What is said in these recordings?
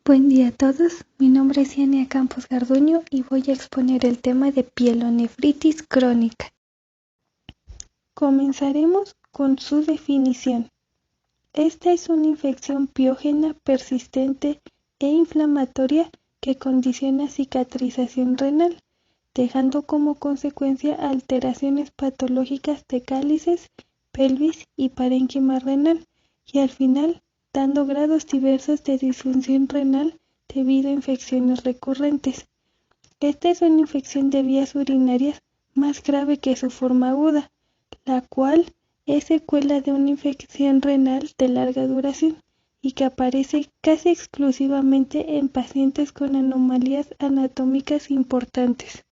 Buen día a todos, mi nombre es Iania Campos Garduño y voy a exponer el tema de pielonefritis crónica. Comenzaremos con su definición. Esta es una infección piógena persistente e inflamatoria que condiciona cicatrización renal, dejando como consecuencia alteraciones patológicas de cálices, pelvis y parénquima renal, y al final dando grados diversos de disfunción renal debido a infecciones recurrentes. Esta es una infección de vías urinarias más grave que su forma aguda, la cual es secuela de una infección renal de larga duración y que aparece casi exclusivamente en pacientes con anomalías anatómicas importantes.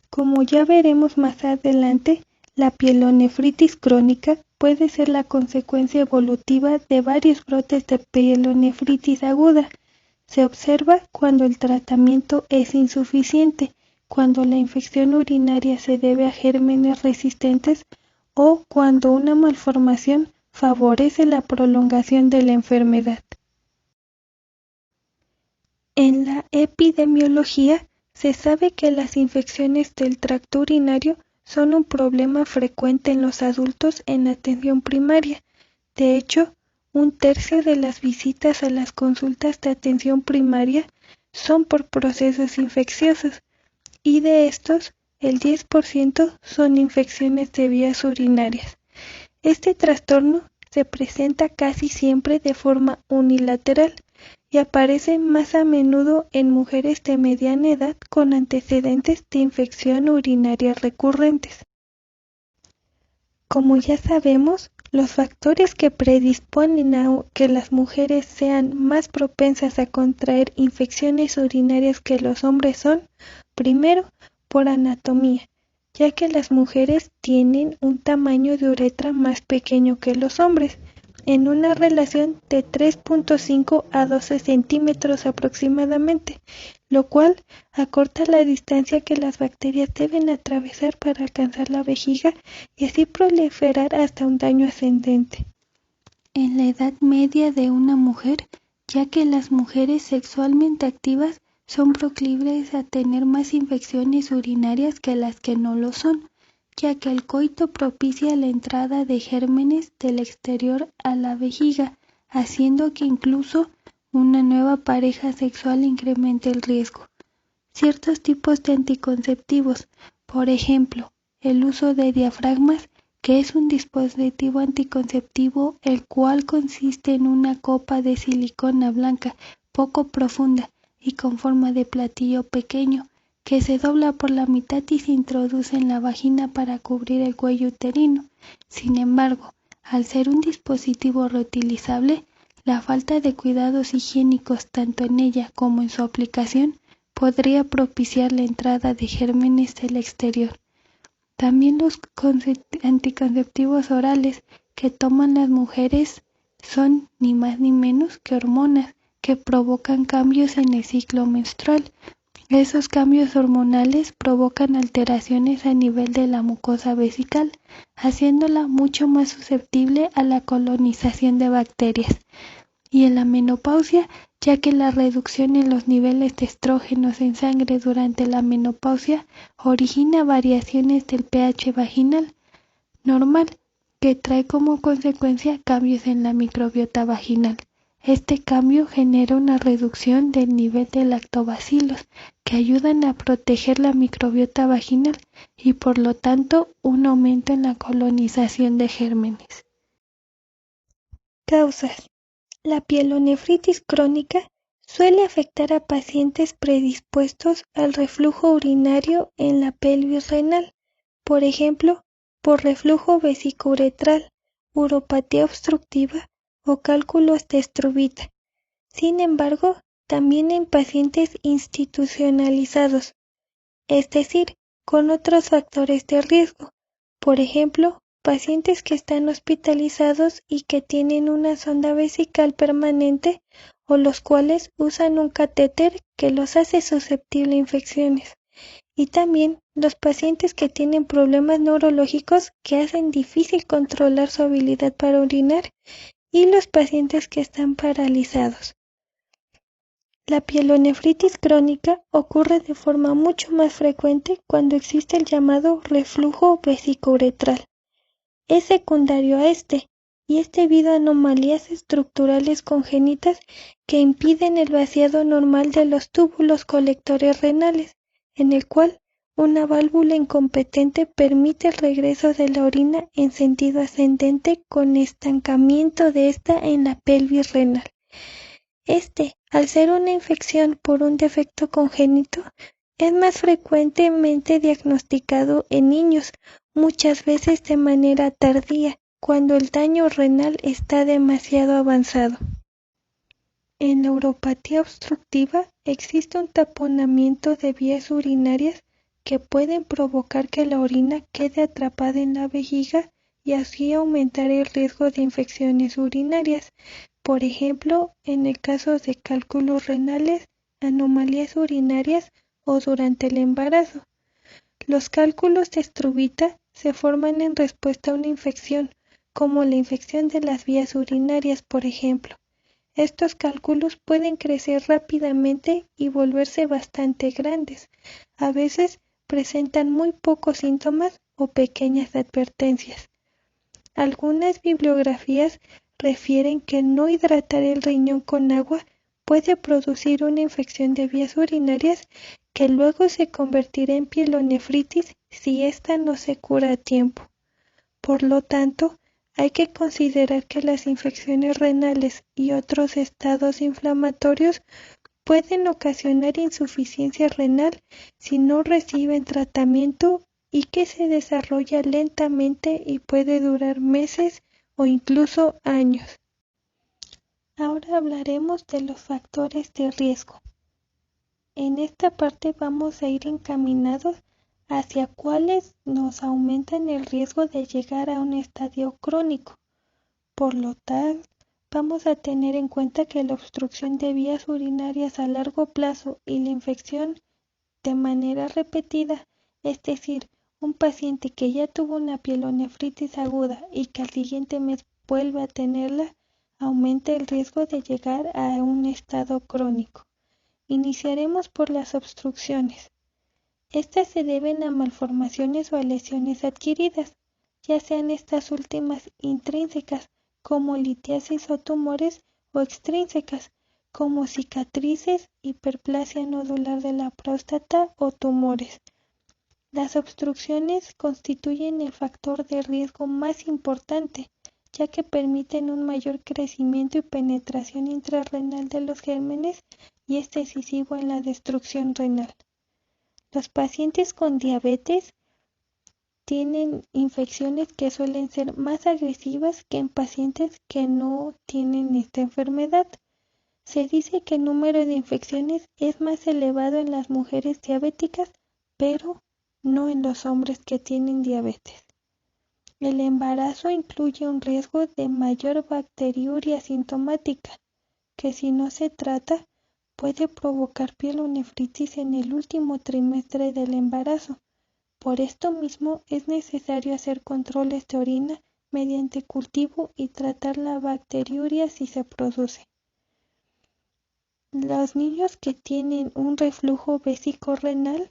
Como ya veremos más adelante, la pielonefritis crónica puede ser la consecuencia evolutiva de varios brotes de pielonefritis aguda. Se observa cuando el tratamiento es insuficiente, cuando la infección urinaria se debe a gérmenes resistentes o cuando una malformación favorece la prolongación de la enfermedad. En la epidemiología, se sabe que las infecciones del tracto urinario son un problema frecuente en los adultos en atención primaria. De hecho, 1/3 de las visitas a las consultas de atención primaria son por procesos infecciosos y de estos, el 10% son infecciones de vías urinarias. Este trastorno se presenta casi siempre de forma unilateral y aparece más a menudo en mujeres de mediana edad con antecedentes de infección urinaria recurrentes. Como ya sabemos, los factores que predisponen a que las mujeres sean más propensas a contraer infecciones urinarias que los hombres son, primero, por anatomía, ya que las mujeres tienen un tamaño de uretra más pequeño que los hombres, en una relación de 3.5 a 12 centímetros aproximadamente, lo cual acorta la distancia que las bacterias deben atravesar para alcanzar la vejiga y así proliferar hasta un daño ascendente. En la edad media de una mujer, ya que las mujeres sexualmente activas son proclives a tener más infecciones urinarias que las que no lo son, ya que el coito propicia la entrada de gérmenes del exterior a la vejiga, haciendo que incluso una nueva pareja sexual incremente el riesgo. Ciertos tipos de anticonceptivos, por ejemplo, el uso de diafragmas, que es un dispositivo anticonceptivo el cual consiste en una copa de silicona blanca poco profunda y con forma de platillo pequeño, que se dobla por la mitad y se introduce en la vagina para cubrir el cuello uterino. Sin embargo, al ser un dispositivo reutilizable, la falta de cuidados higiénicos tanto en ella como en su aplicación podría propiciar la entrada de gérmenes del exterior. También los anticonceptivos orales que toman las mujeres son ni más ni menos que hormonas que provocan cambios en el ciclo menstrual. Esos cambios hormonales provocan alteraciones a nivel de la mucosa vesical, haciéndola mucho más susceptible a la colonización de bacterias. Y en la menopausia, ya que la reducción en los niveles de estrógenos en sangre durante la menopausia origina variaciones del pH vaginal normal, que trae como consecuencia cambios en la microbiota vaginal. Este cambio genera una reducción del nivel de lactobacilos, que ayudan a proteger la microbiota vaginal y por lo tanto un aumento en la colonización de gérmenes. Causas. La pielonefritis crónica suele afectar a pacientes predispuestos al reflujo urinario en la pelvis renal, por ejemplo, por reflujo vesicouretral, uropatía obstructiva o cálculos de Struvita. Sin embargo, también en pacientes institucionalizados, es decir, con otros factores de riesgo, por ejemplo, pacientes que están hospitalizados y que tienen una sonda vesical permanente o los cuales usan un catéter que los hace susceptibles a infecciones. Y también los pacientes que tienen problemas neurológicos que hacen difícil controlar su habilidad para orinar y los pacientes que están paralizados. La pielonefritis crónica ocurre de forma mucho más frecuente cuando existe el llamado reflujo vesicouretral. Es secundario a este, y es debido a anomalías estructurales congénitas que impiden el vaciado normal de los túbulos colectores renales, en el cual una válvula incompetente permite el regreso de la orina en sentido ascendente con estancamiento de esta en la pelvis renal. Al ser una infección por un defecto congénito, es más frecuentemente diagnosticado en niños, muchas veces de manera tardía, cuando el daño renal está demasiado avanzado. En la uropatía obstructiva existe un taponamiento de vías urinarias que pueden provocar que la orina quede atrapada en la vejiga y así aumentar el riesgo de infecciones urinarias. Por ejemplo, en el caso de cálculos renales, anomalías urinarias o durante el embarazo. Los cálculos de Struvita se forman en respuesta a una infección, como la infección de las vías urinarias, por ejemplo. Estos cálculos pueden crecer rápidamente y volverse bastante grandes. A veces presentan muy pocos síntomas o pequeñas advertencias. Algunas bibliografías refieren que no hidratar el riñón con agua puede producir una infección de vías urinarias que luego se convertirá en pielonefritis si ésta no se cura a tiempo. Por lo tanto, hay que considerar que las infecciones renales y otros estados inflamatorios pueden ocasionar insuficiencia renal si no reciben tratamiento y que se desarrolla lentamente y puede durar meses o incluso años. Ahora hablaremos de los factores de riesgo. En esta parte vamos a ir encaminados hacia cuáles nos aumentan el riesgo de llegar a un estadio crónico. Por lo tal, vamos a tener en cuenta que la obstrucción de vías urinarias a largo plazo y la infección de manera repetida, es decir, un paciente que ya tuvo una pielonefritis aguda y que al siguiente mes vuelve a tenerla, aumenta el riesgo de llegar a un estado crónico. Iniciaremos por las obstrucciones. Estas se deben a malformaciones o a lesiones adquiridas, ya sean estas últimas intrínsecas, como litiasis o tumores, o extrínsecas, como cicatrices, hiperplasia nodular de la próstata o tumores. Las obstrucciones constituyen el factor de riesgo más importante, ya que permiten un mayor crecimiento y penetración intrarrenal de los gérmenes y es decisivo en la destrucción renal. Los pacientes con diabetes tienen infecciones que suelen ser más agresivas que en pacientes que no tienen esta enfermedad. Se dice que el número de infecciones es más elevado en las mujeres diabéticas, pero no en los hombres que tienen diabetes. El embarazo incluye un riesgo de mayor bacteriuria asintomática, que si no se trata, puede provocar pielonefritis en el último trimestre del embarazo. Por esto mismo es necesario hacer controles de orina mediante cultivo y tratar la bacteriuria si se produce. Los niños que tienen un reflujo vesicorrenal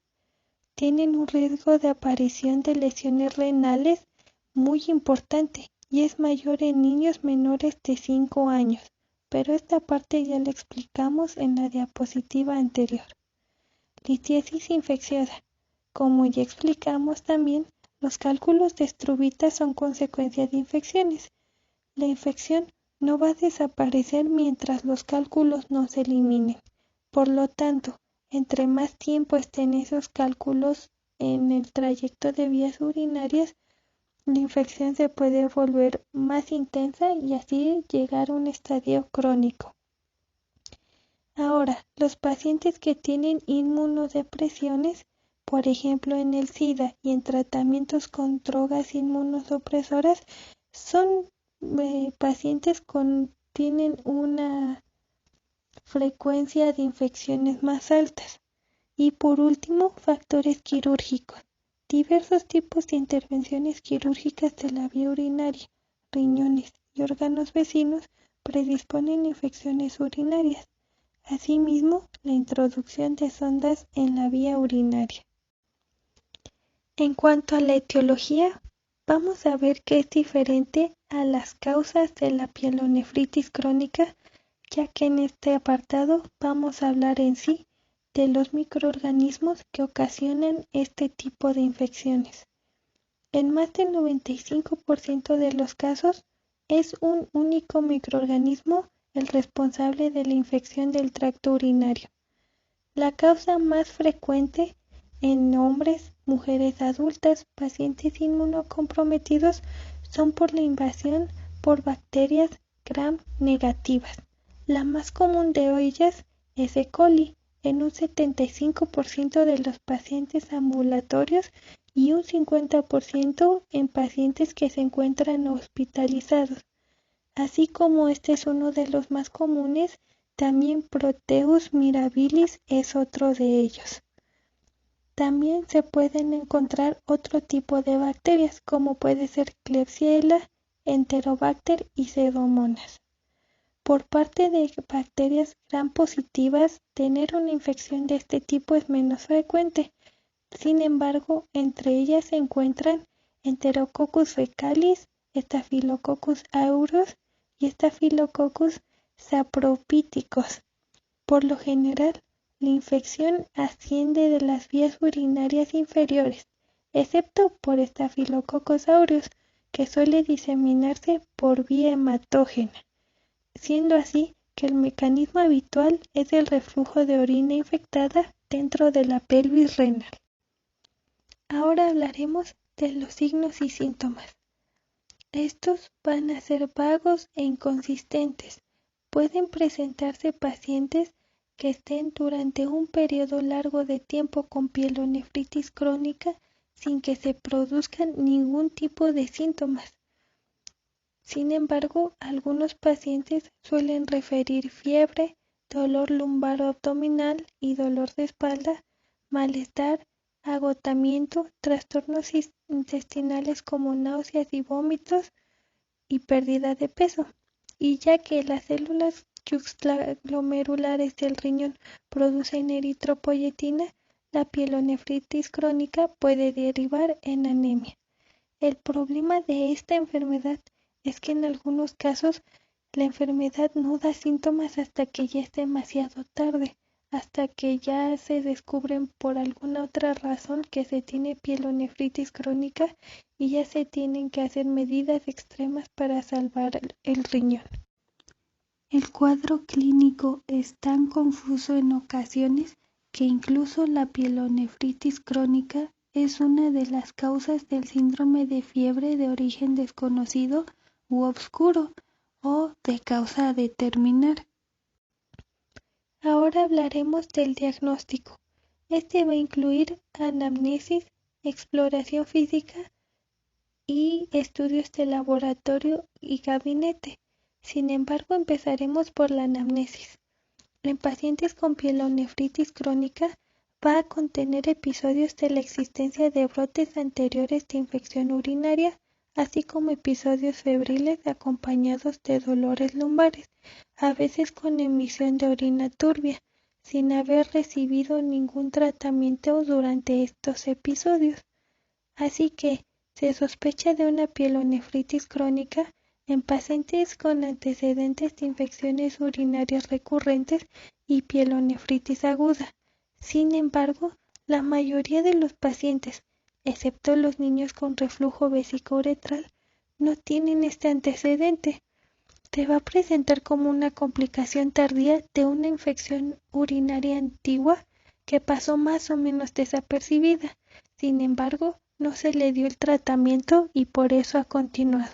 tienen un riesgo de aparición de lesiones renales muy importante y es mayor en niños menores de 5 años, pero esta parte ya la explicamos en la diapositiva anterior. Litiasis infecciosa. Como ya explicamos también, los cálculos de Struvita son consecuencia de infecciones. La infección no va a desaparecer mientras los cálculos no se eliminen. Por lo tanto, entre más tiempo estén esos cálculos en el trayecto de vías urinarias, la infección se puede volver más intensa y así llegar a un estadio crónico. Ahora, los pacientes que tienen inmunodepresiones, por ejemplo en el SIDA y en tratamientos con drogas inmunosupresoras, son pacientes tienen una frecuencia de infecciones más altas. Y por último, factores quirúrgicos. Diversos tipos de intervenciones quirúrgicas de la vía urinaria, riñones y órganos vecinos predisponen a infecciones urinarias. Asimismo, la introducción de sondas en la vía urinaria. En cuanto a la etiología, vamos a ver que es diferente a las causas de la pielonefritis crónica, ya que en este apartado vamos a hablar en sí de los microorganismos que ocasionan este tipo de infecciones. En más del 95% de los casos, es un único microorganismo el responsable de la infección del tracto urinario. La causa más frecuente en hombres, mujeres adultas, pacientes inmunocomprometidos son por la invasión por bacterias Gram negativas. La más común de ellas es E. coli en un 75% de los pacientes ambulatorios y un 50% en pacientes que se encuentran hospitalizados. Así como este es uno de los más comunes, también Proteus mirabilis es otro de ellos. También se pueden encontrar otro tipo de bacterias, como puede ser Klebsiella, Enterobacter y Pseudomonas. Por parte de bacterias gram positivas, tener una infección de este tipo es menos frecuente. Sin embargo, entre ellas se encuentran Enterococcus fecalis, Staphylococcus aureus y Staphylococcus saprophyticus. Por lo general, la infección asciende de las vías urinarias inferiores, excepto por Staphylococcus aureus, que suele diseminarse por vía hematógena, siendo así que el mecanismo habitual es el reflujo de orina infectada dentro de la pelvis renal. Ahora hablaremos de los signos y síntomas. Estos van a ser vagos e inconsistentes. Pueden presentarse pacientes que estén durante un periodo largo de tiempo con pielonefritis crónica sin que se produzcan ningún tipo de síntomas. Sin embargo, algunos pacientes suelen referir fiebre, dolor lumbar o abdominal y dolor de espalda, malestar, agotamiento, trastornos intestinales como náuseas y vómitos y pérdida de peso. Y ya que las células juxtaglomerulares del riñón producen eritropoyetina, la pielonefritis crónica puede derivar en anemia. El problema de esta enfermedad es que en algunos casos la enfermedad no da síntomas hasta que ya es demasiado tarde, hasta que ya se descubren por alguna otra razón que se tiene pielonefritis crónica y ya se tienen que hacer medidas extremas para salvar el riñón. El cuadro clínico es tan confuso en ocasiones que incluso la pielonefritis crónica es una de las causas del síndrome de fiebre de origen desconocido u obscuro o de causa a determinar. Ahora hablaremos del diagnóstico. Este va a incluir anamnesis, exploración física y estudios de laboratorio y gabinete. Sin embargo, empezaremos por la anamnesis. En pacientes con pielonefritis crónica va a contener episodios de la existencia de brotes anteriores de infección urinaria, así como episodios febriles acompañados de dolores lumbares, a veces con emisión de orina turbia, sin haber recibido ningún tratamiento durante estos episodios. Así que se sospecha de una pielonefritis crónica en pacientes con antecedentes de infecciones urinarias recurrentes y pielonefritis aguda. Sin embargo, la mayoría de los pacientes, excepto los niños con reflujo vesicouretral, no tienen este antecedente. Se va a presentar como una complicación tardía de una infección urinaria antigua que pasó más o menos desapercibida. Sin embargo, no se le dio el tratamiento y por eso ha continuado.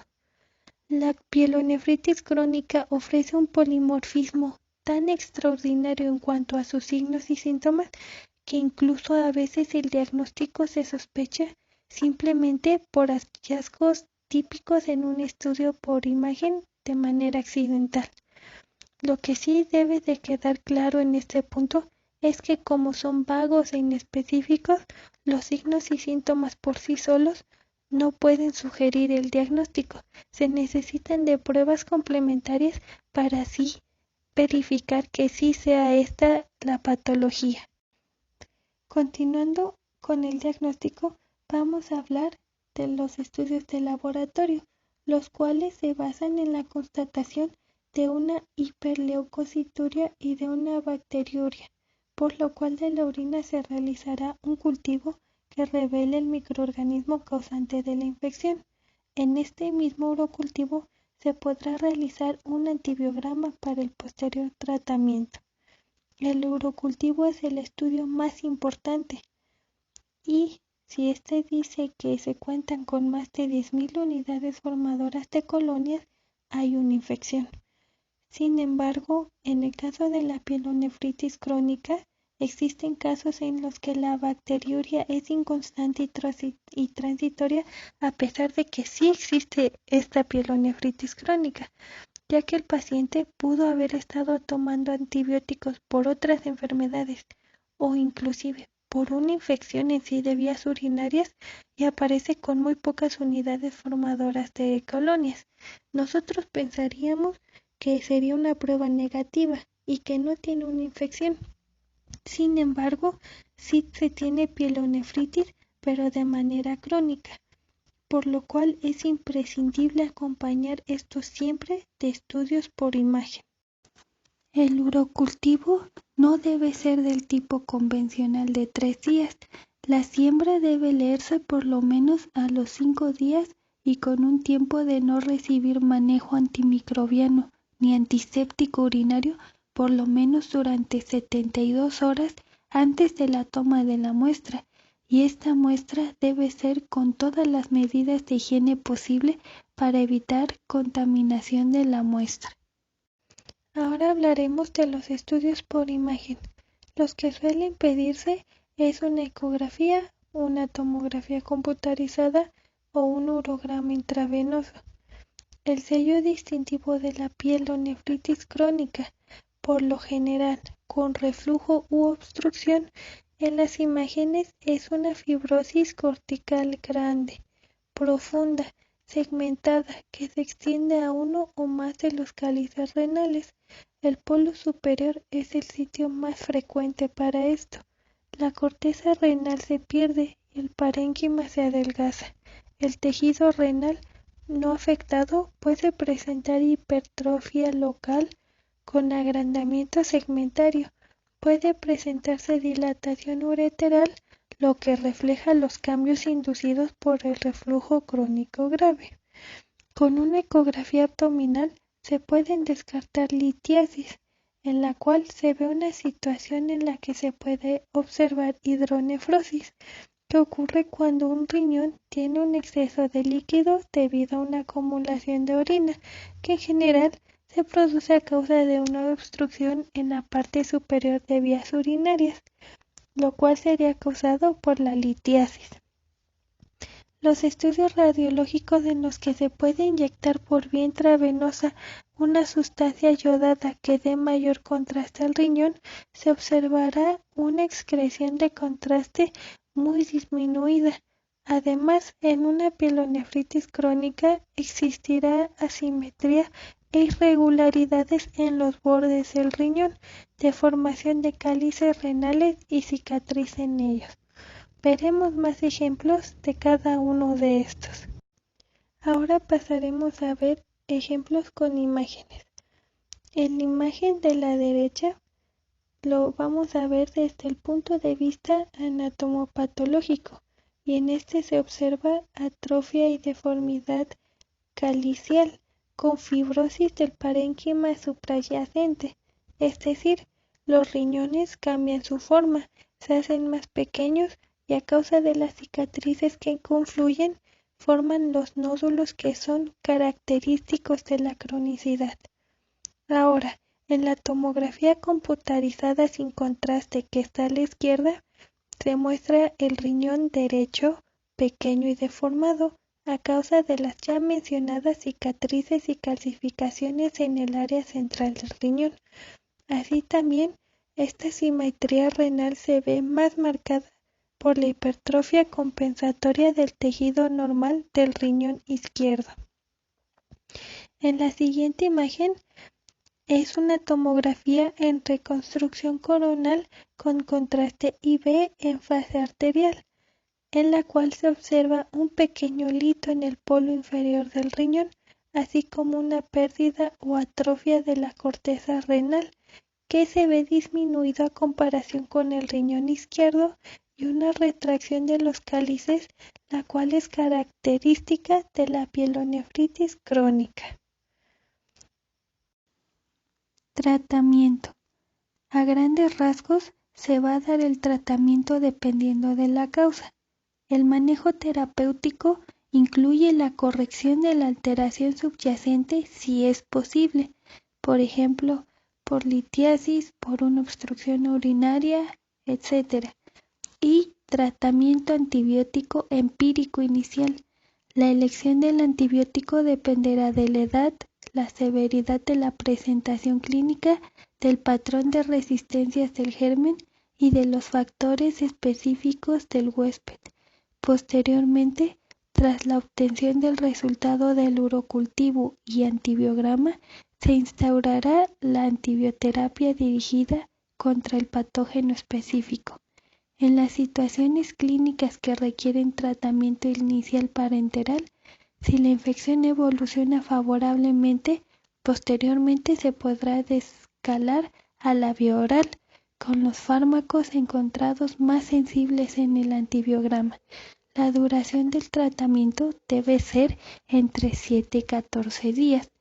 La pielonefritis crónica ofrece un polimorfismo tan extraordinario en cuanto a sus signos y síntomas que incluso a veces el diagnóstico se sospecha simplemente por hallazgos típicos en un estudio por imagen de manera accidental. Lo que sí debe de quedar claro en este punto es que como son vagos e inespecíficos, los signos y síntomas por sí solos no pueden sugerir el diagnóstico. Se necesitan de pruebas complementarias para así verificar que sí sea esta la patología. Continuando con el diagnóstico, vamos a hablar de los estudios de laboratorio, los cuales se basan en la constatación de una hiperleucocituria y de una bacteriuria, por lo cual de la orina se realizará un cultivo que revele el microorganismo causante de la infección. En este mismo urocultivo se podrá realizar un antibiograma para el posterior tratamiento. El urocultivo es el estudio más importante y si éste dice que se cuentan con más de 10.000 unidades formadoras de colonias, hay una infección. Sin embargo, en el caso de la pielonefritis crónica, existen casos en los que la bacteriuria es inconstante y transitoria a pesar de que sí existe esta pielonefritis crónica, ya que el paciente pudo haber estado tomando antibióticos por otras enfermedades o inclusive por una infección en sí de vías urinarias y aparece con muy pocas unidades formadoras de colonias. Nosotros pensaríamos que sería una prueba negativa y que no tiene una infección. Sin embargo, sí se tiene pielonefritis, pero de manera crónica, por lo cual es imprescindible acompañar esto siempre de estudios por imagen. El urocultivo no debe ser del tipo convencional de 3 días. La siembra debe leerse por lo menos a los 5 días y con un tiempo de no recibir manejo antimicrobiano ni antiséptico urinario por lo menos durante 72 horas antes de la toma de la muestra, y esta muestra debe ser con todas las medidas de higiene posible para evitar contaminación de la muestra. Ahora hablaremos de los estudios por imagen. Los que suelen pedirse es una ecografía, una tomografía computarizada o un urograma intravenoso. El sello distintivo de la pielonefritis crónica, por lo general con reflujo u obstrucción, en las imágenes es una fibrosis cortical grande, profunda, segmentada, que se extiende a uno o más de los cálices renales. El polo superior es el sitio más frecuente para esto. La corteza renal se pierde y el parénquima se adelgaza. El tejido renal no afectado puede presentar hipertrofia local con agrandamiento segmentario. Puede presentarse dilatación ureteral, lo que refleja los cambios inducidos por el reflujo crónico grave. Con una ecografía abdominal se pueden descartar litiasis, en la cual se ve una situación en la que se puede observar hidronefrosis, que ocurre cuando un riñón tiene un exceso de líquido debido a una acumulación de orina, que en general se produce a causa de una obstrucción en la parte superior de vías urinarias, lo cual sería causado por la litiasis. Los estudios radiológicos en los que se puede inyectar por vía intravenosa una sustancia yodada que dé mayor contraste al riñón, se observará una excreción de contraste muy disminuida. Además, en una pielonefritis crónica existirá asimetría e irregularidades en los bordes del riñón, deformación de cálices renales y cicatriz en ellos. Veremos más ejemplos de cada uno de estos. Ahora pasaremos a ver ejemplos con imágenes. En la imagen de la derecha lo vamos a ver desde el punto de vista anatomopatológico y en este se observa atrofia y deformidad calicial con fibrosis del parénquima suprayacente, es decir, los riñones cambian su forma, se hacen más pequeños y a causa de las cicatrices que confluyen forman los nódulos que son característicos de la cronicidad. Ahora, en la tomografía computarizada sin contraste que está a la izquierda, se muestra el riñón derecho pequeño y deformado a causa de las ya mencionadas cicatrices y calcificaciones en el área central del riñón. Así también, esta simetría renal se ve más marcada por la hipertrofia compensatoria del tejido normal del riñón izquierdo. En la siguiente imagen Es una tomografía en reconstrucción coronal con contraste IV en fase arterial, en la cual se observa un pequeño lito en el polo inferior del riñón, así como una pérdida o atrofia de la corteza renal, que se ve disminuido a comparación con el riñón izquierdo, y una retracción de los cálices, la cual es característica de la pielonefritis crónica. Tratamiento. A grandes rasgos, se va a dar el tratamiento dependiendo de la causa. El manejo terapéutico incluye la corrección de la alteración subyacente si es posible, por ejemplo, por litiasis, por una obstrucción urinaria, etc. Y tratamiento antibiótico empírico inicial. La elección del antibiótico dependerá de la edad, la severidad de la presentación clínica, del patrón de resistencias del germen y de los factores específicos del huésped. Posteriormente, tras la obtención del resultado del urocultivo y antibiograma, se instaurará la antibioterapia dirigida contra el patógeno específico. En las situaciones clínicas que requieren tratamiento inicial parenteral, si la infección evoluciona favorablemente, posteriormente se podrá escalar a la vía oral, con los fármacos encontrados más sensibles en el antibiograma. La duración del tratamiento debe ser entre 7 y 14 días.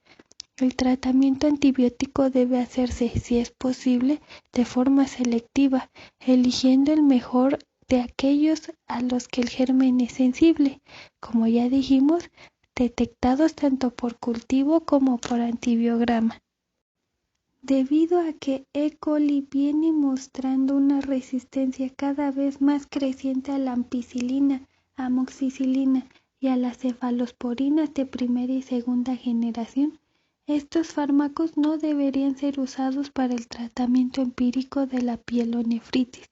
El tratamiento antibiótico debe hacerse, si es posible, de forma selectiva, eligiendo el mejor de aquellos a los que el germen es sensible, como ya dijimos, detectados tanto por cultivo como por antibiograma. Debido a que E. coli viene mostrando una resistencia cada vez más creciente a la ampicilina, amoxicilina y a las cefalosporinas de primera y segunda generación, estos fármacos no deberían ser usados para el tratamiento empírico de la pielonefritis.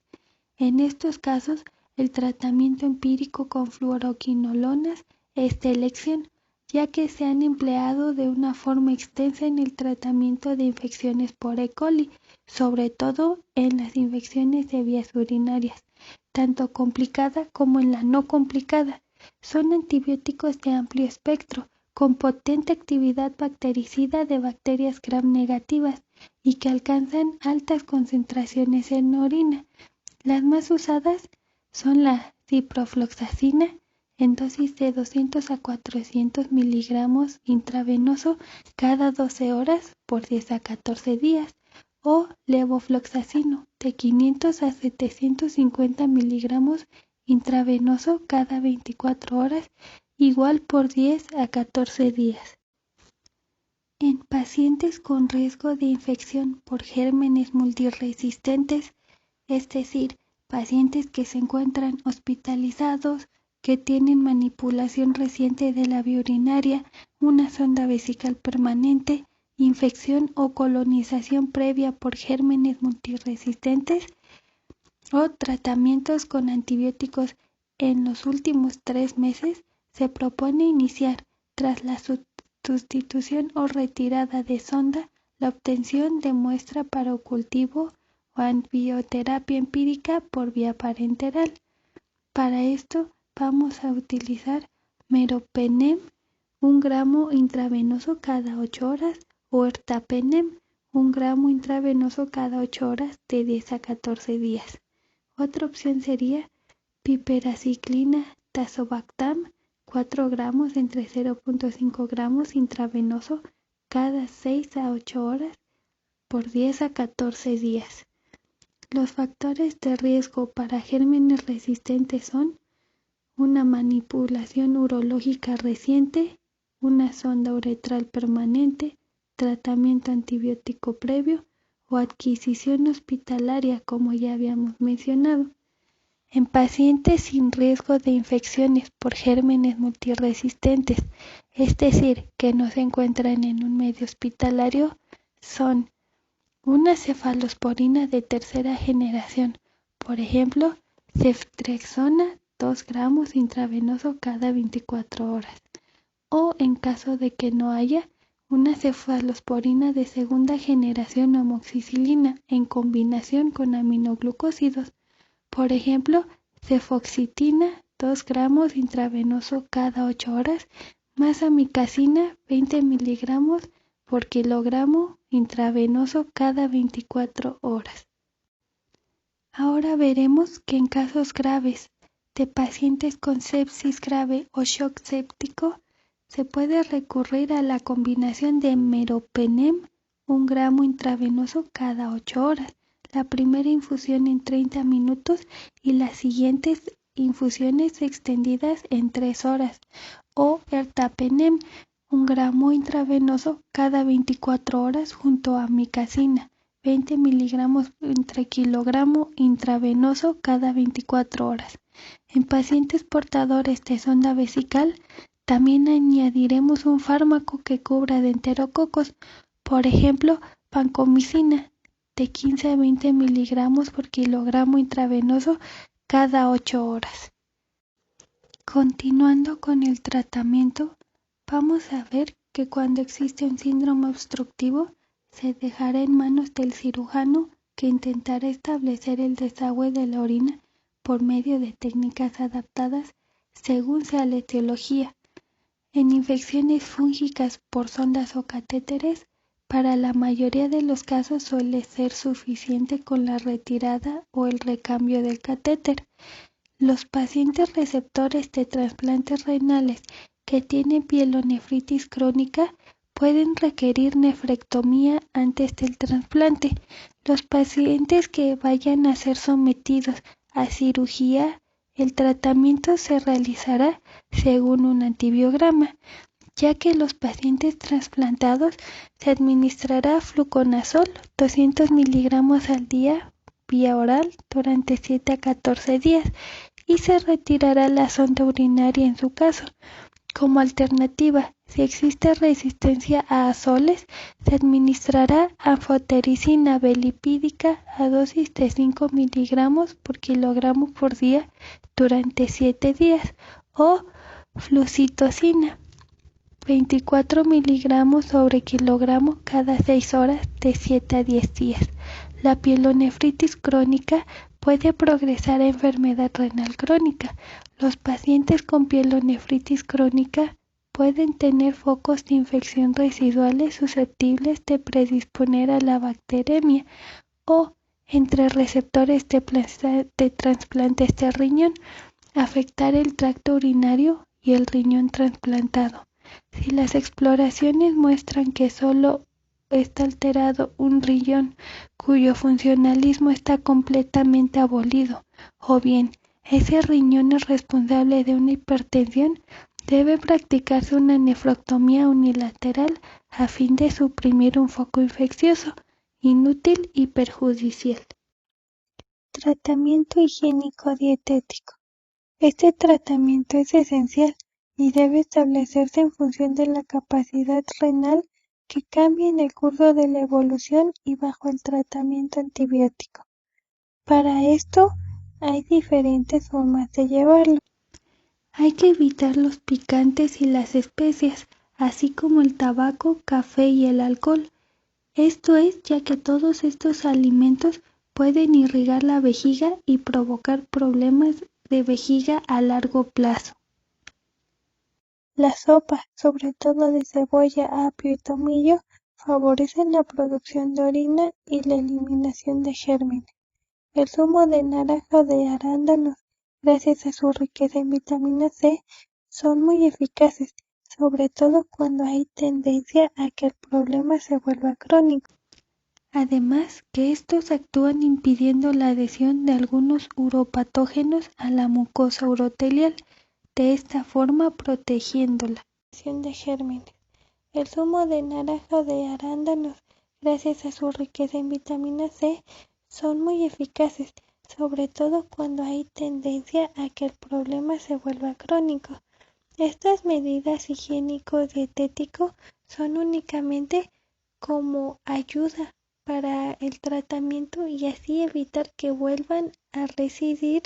En estos casos, el tratamiento empírico con fluoroquinolonas es de elección, ya que se han empleado de una forma extensa en el tratamiento de infecciones por E. coli, sobre todo en las infecciones de vías urinarias, tanto complicada como en la no complicada. Son antibióticos de amplio espectro, con potente actividad bactericida de bacterias gram negativas y que alcanzan altas concentraciones en orina. Las más usadas son la ciprofloxacina en dosis de 200 a 400 miligramos intravenoso cada 12 horas por 10 a 14 días, o levofloxacino de 500 a 750 miligramos intravenoso cada 24 horas, igual por 10 a 14 días. En pacientes con riesgo de infección por gérmenes multiresistentes, es decir, pacientes que se encuentran hospitalizados, que tienen manipulación reciente de la vía urinaria, una sonda vesical permanente, infección o colonización previa por gérmenes multiresistentes, o tratamientos con antibióticos en los últimos 3 meses, se propone iniciar, tras la sustitución o retirada de sonda, la obtención de muestra para cultivo o antibioterapia empírica por vía parenteral. Para esto vamos a utilizar meropenem 1 gramo intravenoso cada 8 horas o ertapenem 1 gramo intravenoso cada 8 horas de 10 a 14 días. Otra opción sería piperaciclina tazobactam 4 gramos entre 0.5 gramos intravenoso cada 6 a 8 horas por 10 a 14 días. Los factores de riesgo para gérmenes resistentes son una manipulación urológica reciente, una sonda uretral permanente, tratamiento antibiótico previo o adquisición hospitalaria, como ya habíamos mencionado. En pacientes sin riesgo de infecciones por gérmenes multiresistentes, es decir, que no se encuentran en un medio hospitalario, son una cefalosporina de tercera generación, por ejemplo, ceftriaxona 2 gramos intravenoso cada 24 horas, o en caso de que no haya, una cefalosporina de segunda generación amoxicilina en combinación con aminoglucósidos. Por ejemplo, cefoxitina 2 gramos intravenoso cada 8 horas, más amicacina 20 miligramos por kilogramo intravenoso cada 24 horas. Ahora veremos que en casos graves de pacientes con sepsis grave o shock séptico, se puede recurrir a la combinación de meropenem 1 gramo intravenoso cada 8 horas, la primera infusión en 30 minutos y las siguientes infusiones extendidas en 3 horas, o ertapenem 1 gramo intravenoso cada 24 horas junto a amicacina 20 miligramos entre kilogramo intravenoso cada 24 horas. En pacientes portadores de sonda vesical, también añadiremos un fármaco que cubra de enterococos, por ejemplo, vancomicina, de 15 a 20 miligramos por kilogramo intravenoso cada 8 horas. Continuando con el tratamiento, vamos a ver que cuando existe un síndrome obstructivo, se dejará en manos del cirujano que intentará establecer el desagüe de la orina por medio de técnicas adaptadas según sea la etiología. En infecciones fúngicas por sondas o catéteres, para la mayoría de los casos suele ser suficiente con la retirada o el recambio del catéter. Los pacientes receptores de trasplantes renales que tienen pielonefritis crónica pueden requerir nefrectomía antes del trasplante. Los pacientes que vayan a ser sometidos a cirugía, el tratamiento se realizará según un antibiograma, ya que los pacientes trasplantados se administrará fluconazol 200 miligramos al día vía oral durante 7 a 14 días y se retirará la sonda urinaria en su caso. Como alternativa, si existe resistencia a azoles, se administrará anfotericina belipídica a dosis de 5 miligramos por kilogramo por día durante 7 días o flucitocina 24 miligramos sobre kilogramo cada 6 horas de 7 a 10 días. La pielonefritis crónica puede progresar a enfermedad renal crónica. Los pacientes con pielonefritis crónica pueden tener focos de infección residuales susceptibles de predisponer a la bacteremia o, entre receptores de trasplantes de riñón, afectar el tracto urinario y el riñón trasplantado. Si las exploraciones muestran que solo está alterado un riñón cuyo funcionalismo está completamente abolido, o bien ese riñón es responsable de una hipertensión, debe practicarse una nefrectomía unilateral a fin de suprimir un foco infeccioso, inútil y perjudicial. Tratamiento higiénico dietético. Este tratamiento es esencial y debe establecerse en función de la capacidad renal que cambie en el curso de la evolución y bajo el tratamiento antibiótico. Para esto hay diferentes formas de llevarlo. Hay que evitar los picantes y las especias, así como el tabaco, café y el alcohol. Esto es ya que todos estos alimentos pueden irrigar la vejiga y provocar problemas de vejiga a largo plazo. La sopa, sobre todo de cebolla, apio y tomillo, favorecen la producción de orina y la eliminación de gérmenes. El zumo de naranja o de arándanos, gracias a su riqueza en vitamina C, son muy eficaces, sobre todo cuando hay tendencia a que el problema se vuelva crónico. Además que estos actúan impidiendo la adhesión de algunos uropatógenos a la mucosa urotelial, de esta forma protegiéndola. De gérmenes. El zumo de naranja o de arándanos, gracias a su riqueza en vitamina C, son muy eficaces, sobre todo cuando hay tendencia a que el problema se vuelva crónico. Estas medidas higiénico-dietético son únicamente como ayuda para el tratamiento y así evitar que vuelvan a residir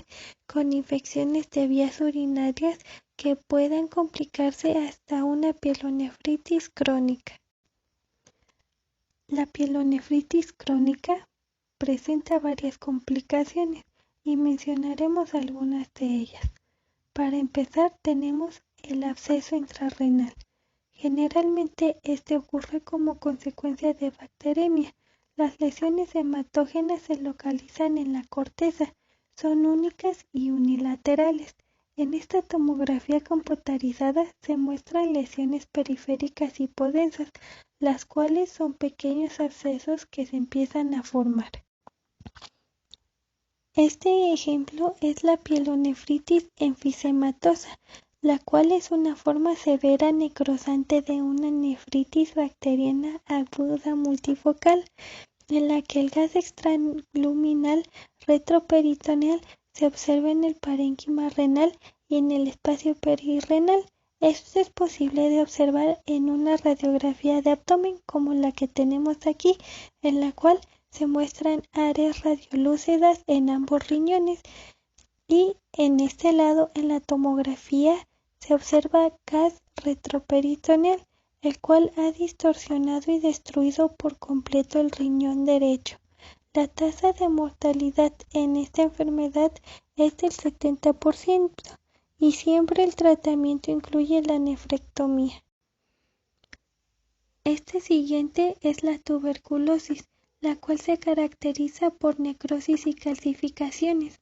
con infecciones de vías urinarias que puedan complicarse hasta una pielonefritis crónica. La pielonefritis crónica presenta varias complicaciones y mencionaremos algunas de ellas. Para empezar tenemos el absceso intrarrenal. Generalmente este ocurre como consecuencia de bacteremia. Las lesiones hematógenas se localizan en la corteza, son únicas y unilaterales. En esta tomografía computarizada se muestran lesiones periféricas hipodensas, las cuales son pequeños abscesos que se empiezan a formar. Este ejemplo es la pielonefritis enfisematosa, la cual es una forma severa necrosante de una nefritis bacteriana aguda multifocal, en la que el gas extraluminal retroperitoneal se observa en el parénquima renal y en el espacio perirrenal. Esto es posible de observar en una radiografía de abdomen como la que tenemos aquí, en la cual se muestran áreas radiolúcidas en ambos riñones, y en este lado en la tomografía se observa gas retroperitoneal, el cual ha distorsionado y destruido por completo el riñón derecho. La tasa de mortalidad en esta enfermedad es del 70% y siempre el tratamiento incluye la nefrectomía. Este siguiente es la tuberculosis, la cual se caracteriza por necrosis y calcificaciones.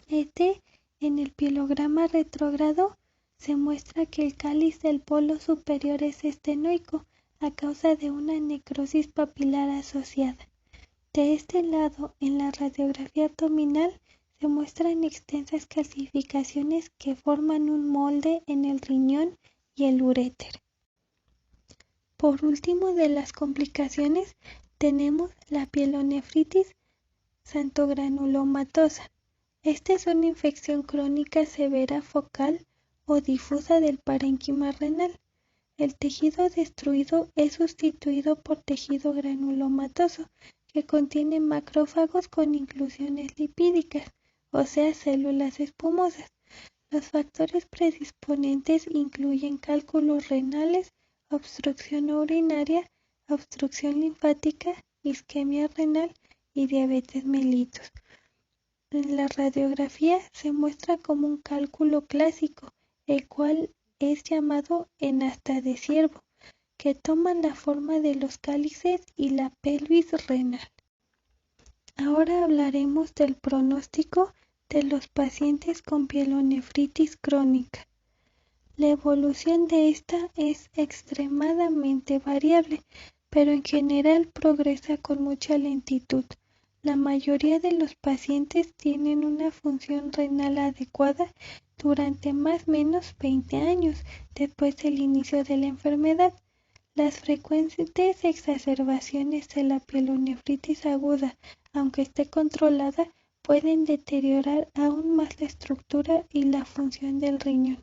En el pielograma retrógrado se muestra que el cáliz del polo superior es estenoico a causa de una necrosis papilar asociada. De este lado, en la radiografía abdominal, se muestran extensas calcificaciones que forman un molde en el riñón y el uréter. Por último de las complicaciones, tenemos la pielonefritis xantogranulomatosa. Esta es una infección crónica severa focal o difusa del parénquima renal. El tejido destruido es sustituido por tejido granulomatoso, que contiene macrófagos con inclusiones lipídicas, o sea, células espumosas. Los factores predisponentes incluyen cálculos renales, obstrucción urinaria, obstrucción linfática, isquemia renal y diabetes mellitus. En la radiografía se muestra como un cálculo clásico, el cual es llamado enasta de ciervo, que toman la forma de los cálices y la pelvis renal. Ahora hablaremos del pronóstico de los pacientes con pielonefritis crónica. La evolución de esta es extremadamente variable, pero en general progresa con mucha lentitud. La mayoría de los pacientes tienen una función renal adecuada durante más o menos 20 años después del inicio de la enfermedad. Las frecuentes exacerbaciones de la pielonefritis aguda, aunque esté controlada, pueden deteriorar aún más la estructura y la función del riñón.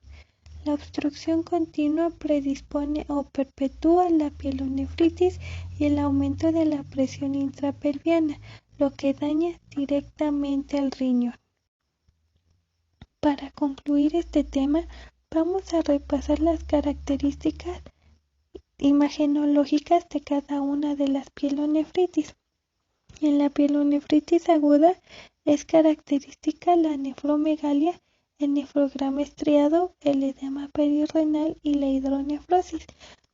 La obstrucción continua predispone o perpetúa la pielonefritis y el aumento de la presión intrapelviana, lo que daña directamente al riñón. Para concluir este tema, vamos a repasar las características imagenológicas de cada una de las pielonefritis. En la pielonefritis aguda es característica la nefromegalia, el nefrograma estriado, el edema perirrenal y la hidronefrosis,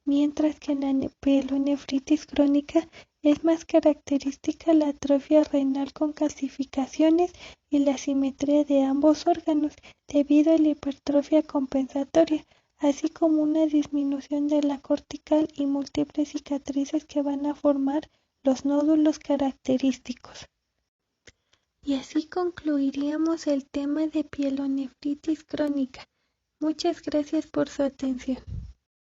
mientras que en la pielonefritis crónica es más característica la atrofia renal con calcificaciones y la asimetría de ambos órganos debido a la hipertrofia compensatoria, así como una disminución de la cortical y múltiples cicatrices que van a formar los nódulos característicos. Y así concluiríamos el tema de pielonefritis crónica. Muchas gracias por su atención.